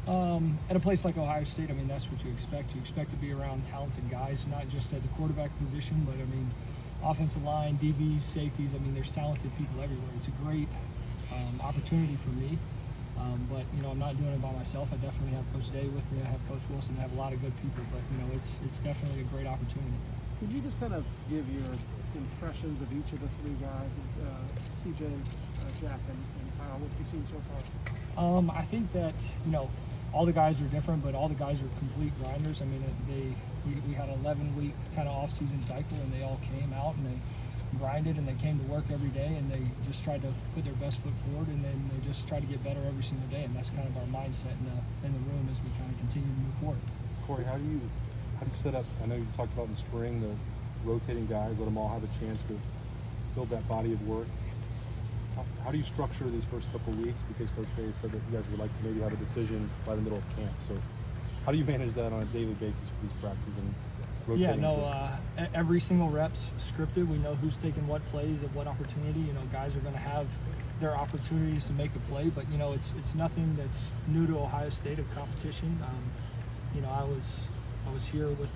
At a place like Ohio State, I mean, that's what you expect. You expect to be around talented guys, not just at the quarterback position, but I mean, offensive line, DBs, safeties. I mean, there's talented people everywhere. It's a great opportunity for me. But I'm not doing it by myself. I definitely have Coach Day with me. I have Coach Wilson. I have a lot of good people. But it's definitely a great opportunity. Could you just kind of give your impressions of each of the three guys, CJ, Jack, and Kyle? What you've seen so far? I think that all the guys are different, but all the guys are complete grinders. I mean, we had an 11-week kind of off-season cycle, and they all came out and they grinded and they came to work every day and they just tried to put their best foot forward, and then they just try to get better every single day, and that's kind of our mindset in the room as we kind of continue to move forward. Corey, how do you set up? I know you talked about in the spring the rotating guys, let them all have a chance to build that body of work. How do you structure these first couple of weeks? Because Coach Day said that you guys would like to maybe have a decision by the middle of camp. So how do you manage that on a daily basis for these practices and rotating? Every single rep's scripted. We know who's taking what plays at what opportunity. Guys are going to have their opportunities to make a play, but it's nothing that's new to Ohio State of competition. I was here with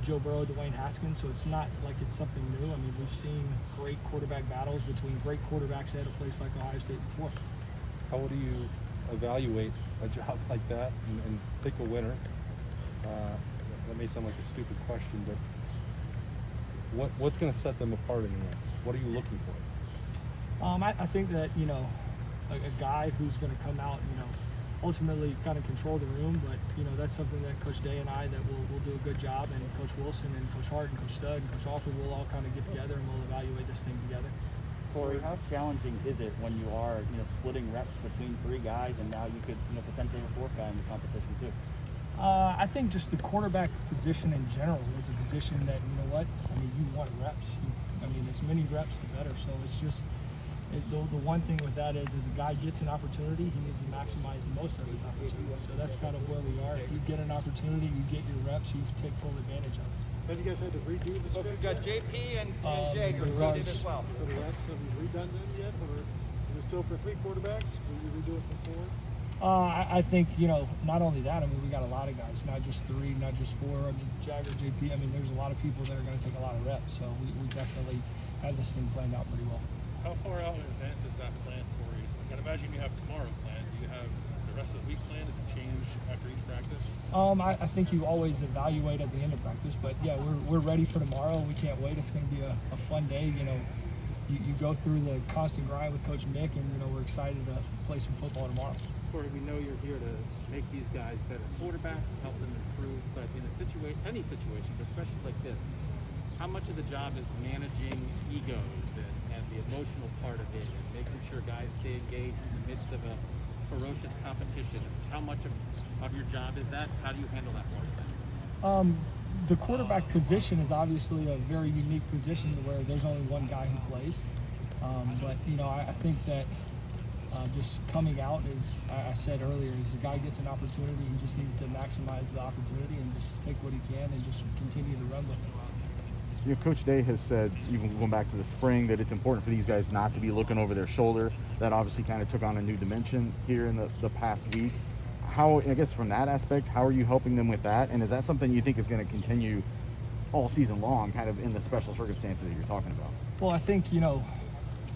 Joe Burrow, Dwayne Haskins, so it's not like it's something new. I mean, we've seen great quarterback battles between great quarterbacks at a place like Ohio State before. How do you evaluate a job like that and pick a winner? That may sound like a stupid question, but what's going to set them apart in the end? What are you looking for? I think that a guy who's going to come out, ultimately kind of control the room, but that's something that Coach Day and I that will do a good job, and Coach Wilson and Coach Hart and Coach Stud and Coach Alford will all kind of get together and we'll evaluate this thing together. Corey, how challenging is it when you are splitting reps between three guys, and now you could potentially have a fourth guy in the competition too? I think just the quarterback position in general is a position that you want reps. As many reps the better. So it's just the one thing with that is, as a guy gets an opportunity, he needs to maximize the most of his opportunity. So that's kind of where we are. If you get an opportunity, you get your reps, you take full advantage of it. Have you guys had to redo the script? We've got JP and Jay recruited as well. For the reps, have you redone them yet, or is it still for 3 quarterbacks? Will you redo it for 4? I think, not only that, we got a lot of guys, not just 3, not just 4. Jagger, JP, there's a lot of people that are going to take a lot of reps. So we definitely have this thing planned out pretty well. How far out in advance is that planned for you? I can imagine you have tomorrow planned. Do you have the rest of the week planned? Does it change after each practice? I think you always evaluate at the end of practice, but yeah, we're ready for tomorrow. We can't wait. It's going to be a fun day. You go through the constant grind with Coach Mick, and we're excited to play some football tomorrow. Corey, we know you're here to make these guys better quarterbacks, help them improve, but in any situation, but especially like this, how much of the job is managing egos and the emotional part of it, and making sure guys stay engaged in the midst of a ferocious competition? How much of your job is that? How do you handle that part of it? The quarterback position is obviously a very unique position where there's only one guy who plays. But I think that just coming out, as I said earlier, is a guy gets an opportunity, he just needs to maximize the opportunity and just take what he can and just continue to run with it. Coach Day has said, even going back to the spring, that it's important for these guys not to be looking over their shoulder. That obviously kind of took on a new dimension here in the past week. How, I guess from that aspect, how are you helping them with that? And is that something you think is going to continue all season long, kind of in the special circumstances that you're talking about? Well, I think,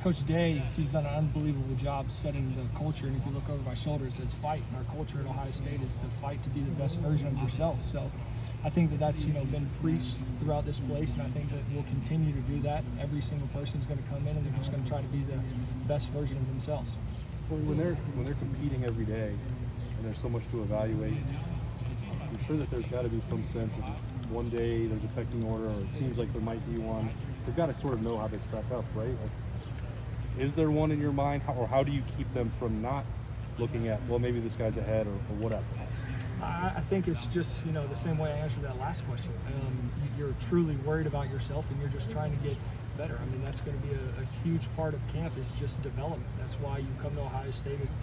Coach Day, he's done an unbelievable job setting the culture. And if you look over my shoulder, it says fight. And our culture at Ohio State is to fight to be the best version of yourself. So I think that's been preached throughout this place, and I think that we'll continue to do that. Every single person is going to come in and they're just going to try to be the best version of themselves. When they're competing every day and there's so much to evaluate, I'm sure that there's got to be some sense of one day there's a pecking order, or it seems like there might be one. They've got to sort of know how they stack up, right? Is there one in your mind, or how do you keep them from not looking at, well, maybe this guy's ahead or whatever? I think it's just, the same way I answered that last question. You're truly worried about yourself and you're just trying to get better. That's going to be a huge part of camp, is just development. That's why you come to Ohio State, is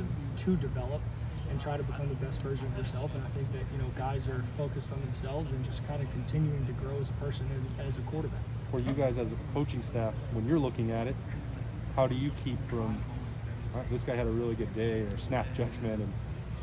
to develop and try to become the best version of yourself. And I think that, guys are focused on themselves and just kind of continuing to grow as a person and as a quarterback. For you guys as a coaching staff, when you're looking at it, how do you keep from, this guy had a really good day, or snap judgment, and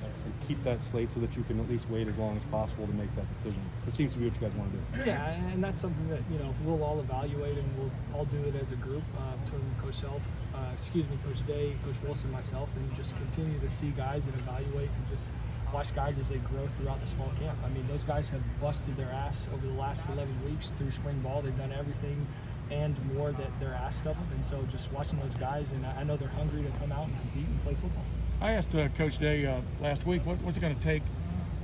and keep that slate so that you can at least wait as long as possible to make that decision. It seems to be what you guys want to do. Yeah, and that's something that we'll all evaluate, and we'll all do it as a group between Coach Coach Day, Coach Wilson, myself, and just continue to see guys and evaluate and just watch guys as they grow throughout this fall camp. I mean, those guys have busted their ass over the last 11 weeks through spring ball. They've done everything and more that they're asked of them, and so just watching those guys, and I know they're hungry to come out and compete and play football. I asked Coach Day last week, what's it going to take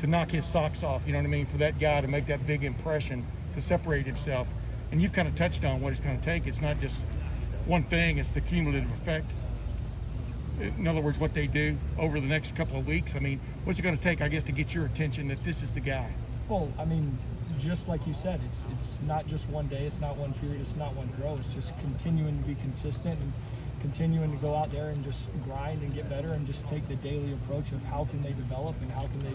to knock his socks off, you know what I mean, for that guy to make that big impression, to separate himself. And you've kind of touched on what it's going to take. It's not just one thing, it's the cumulative effect. In other words, what they do over the next couple of weeks. I mean, what's it going to take, I guess, to get your attention that this is the guy? Well, I mean, just like you said, it's not just one day, it's not one period, it's not one throw. It's just continuing to be consistent and continuing to go out there and just grind and get better and just take the daily approach of how can they develop and how can they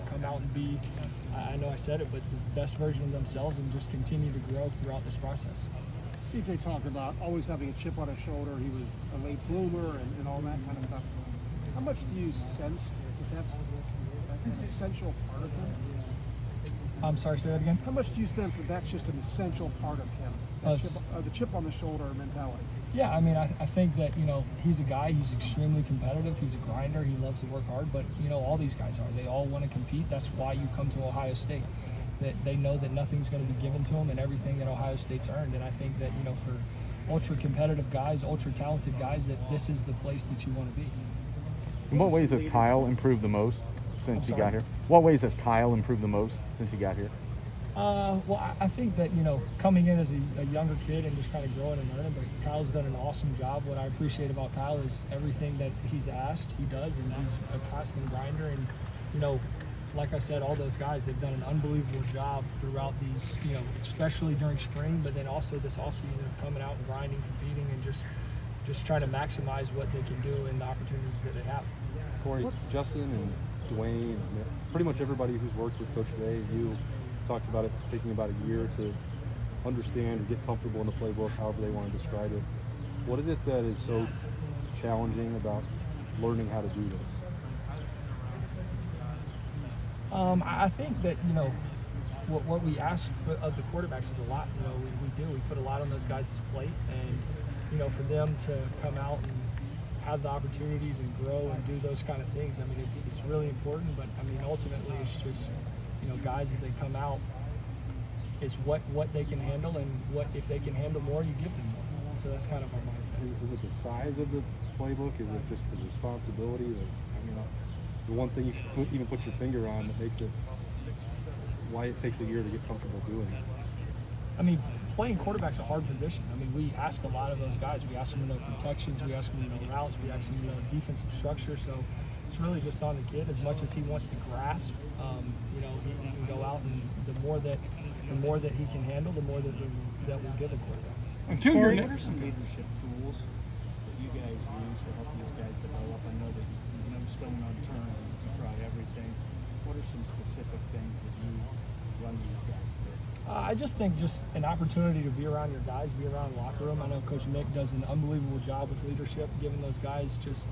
come out and be, I know I said it, but the best version of themselves, and just continue to grow throughout this process. CJ talked about always having a chip on his shoulder. He was a late bloomer and all that kind of stuff. How much do you sense that that's an essential part of him? I'm sorry, say that again? How much do you sense that that's just an essential part of him? That the chip on the shoulder mentality. Yeah, I mean, I think that, he's a guy, he's extremely competitive, he's a grinder, he loves to work hard, but, all these guys are. They all want to compete. That's why you come to Ohio State. That they know that nothing's going to be given to them and everything that Ohio State's earned. And I think that, for ultra competitive guys, ultra talented guys, that this is the place that you want to be. In what ways has Kyle improved the most since he got here? What ways has Kyle improved the most since he got here? Well, I think that, coming in as a younger kid and just kind of growing and learning, but Kyle's done an awesome job. What I appreciate about Kyle is everything that he's asked, he does, and he's a constant grinder. And, like I said, all those guys, they've done an unbelievable job throughout these, especially during spring, but then also this offseason of coming out and grinding, competing, and just trying to maximize what they can do and the opportunities that they have. Corey, Justin and Dwayne, pretty much everybody who's worked with Coach Day, you talked about it taking about a year to understand or get comfortable in the playbook, however they want to describe it. What is it that is so challenging about learning how to do this? I think that, what we ask of the quarterbacks is a lot. We put a lot on those guys' plate, and, for them to come out and have the opportunities and grow and do those kind of things, I mean, it's really important, but, I mean, ultimately it's just, guys as they come out, it's what they can handle, and what if they can handle more, you give them more. And so that's kind of our mindset. Is it the size of the playbook? Is it just the responsibility? The one thing you should even put your finger on that makes it why it takes a year to get comfortable doing it? I mean, playing quarterback's a hard position. I mean, we ask a lot of those guys. We ask them to know protections, we ask them to know routes, we ask them to know defensive structure. So it's really just on the kid. As much as he wants to grasp, he can go out, and the more that he can handle, the more that we'll give the quarterback. And Corey, what are some leadership tools that you guys use to help these guys develop? I know that no stone unturned, you try everything. What are some specific things that you run these guys through? I just think just an opportunity to be around your guys, be around the locker room. I know Coach Mick does an unbelievable job with leadership, giving those guys just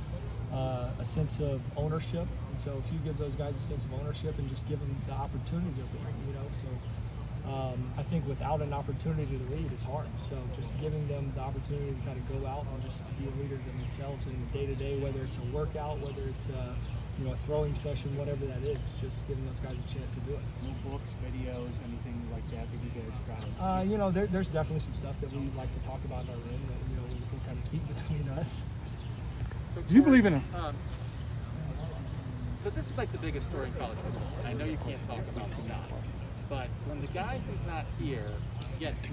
a sense of ownership. And so if you give those guys a sense of ownership and just give them the opportunity to lead, I think without an opportunity to lead, it's hard. So just giving them the opportunity to kind of go out and just be a leader themselves in day to day, whether it's a workout, whether it's a throwing session, whatever that is, just giving those guys a chance to do it. No books, videos, anything like that that you guys try? There's definitely some stuff that we like to talk about in our room that we kind of keep between us. So Do you believe in So this is like the biggest story in college football. I know you can't talk about the guy, but when the guy who's not here gets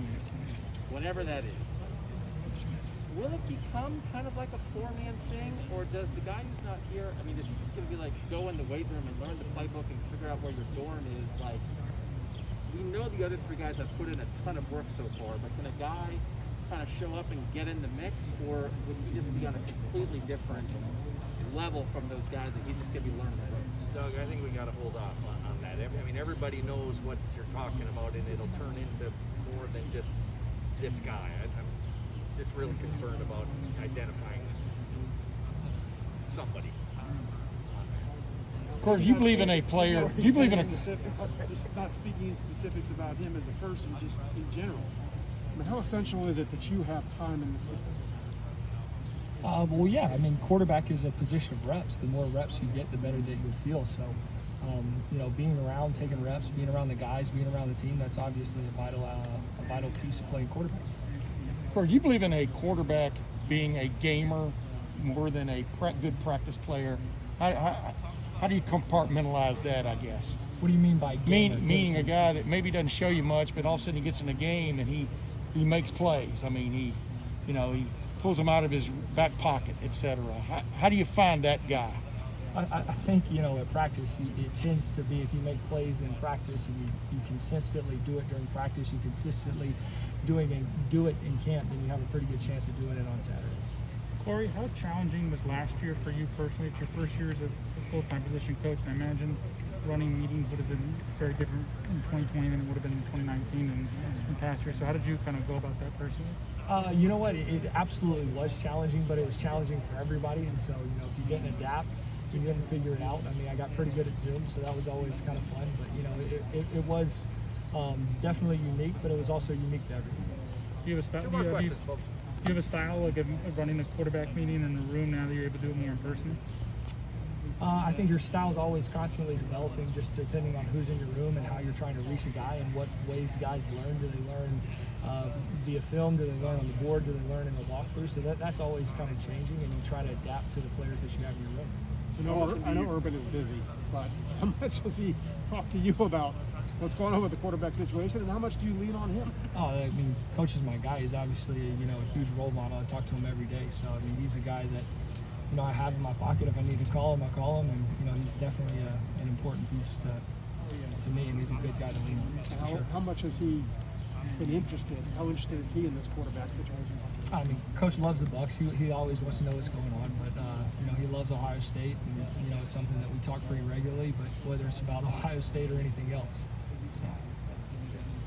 whatever that is, will it become kind of like a four-man thing, or does the guy who's not here, I mean, is he just going to be like, go in the weight room and learn the playbook and figure out where your dorm is? Like, we know the other three guys have put in a ton of work so far, but can a guy kind of show up and get in the mix, or would he just be on a completely different level from those guys that he's just going to be learning the ropes? Doug, I think we got to hold off on that. I mean, everybody knows what you're talking about, and it'll turn into more than just this guy. I'm just really concerned about identifying somebody. Corey, do you believe in a player? Do you believe in a? Just not speaking in specifics about him as a person, just in general. I mean, how essential is it that you have time in the system? Well, yeah. I mean, quarterback is a position of reps. The more reps you get, the better that you'll feel. So, being around, taking reps, being around the guys, being around the team, that's obviously a vital piece of playing quarterback. Corey, do you believe in a quarterback being a gamer more than a good practice player? How do you compartmentalize that, I guess? What do you mean by gamer? Meaning a guy that maybe doesn't show you much, but all of a sudden he gets in a game and he makes plays. I mean, he pulls them out of his back pocket, etc. How do you find that guy? I think, at practice, it tends to be if you make plays in practice and you consistently do it during practice, you consistently do it in camp, then you have a pretty good chance of doing it on Saturdays. Corey, how challenging was last year for you personally? It's your first year as a full-time position coach, and I imagine running meetings would have been very different in 2020 than it would have been in 2019 and in past years. So how did you kind of go about that personally? You know what? It absolutely was challenging, but it was challenging for everybody. And so, if you didn't adapt, you didn't figure it out. I mean, I got pretty good at Zoom, so that was always kind of fun. But, it was definitely unique, but it was also unique to everyone. Do you have a style? Two more questions, folks. Do you have a style like of running a quarterback meeting in the room now that you're able to do it more in person? I think your style is always constantly developing, just depending on who's in your room and how you're trying to reach a guy and what ways guys learn. Do they learn via film? Do they learn on the board? Do they learn in the walkthrough? So that's always kind of changing, and you try to adapt to the players that you have in your room. I know Urban is busy, but how much does he talk to you about what's going on with the quarterback situation, and how much do you lean on him? Oh, I mean, Coach is my guy. He's obviously, a huge role model. I talk to him every day. So, I mean, he's a guy that, I have in my pocket. If I need to call him, I call him. And, he's definitely an important piece to me, and he's a good guy to lean on. For sure. How much has he been interested? How interested is he in this quarterback situation? I mean, Coach loves the Bucks. He always wants to know what's going on, but he loves Ohio State, and it's something that we talk pretty regularly. But whether it's about Ohio State or anything else, so.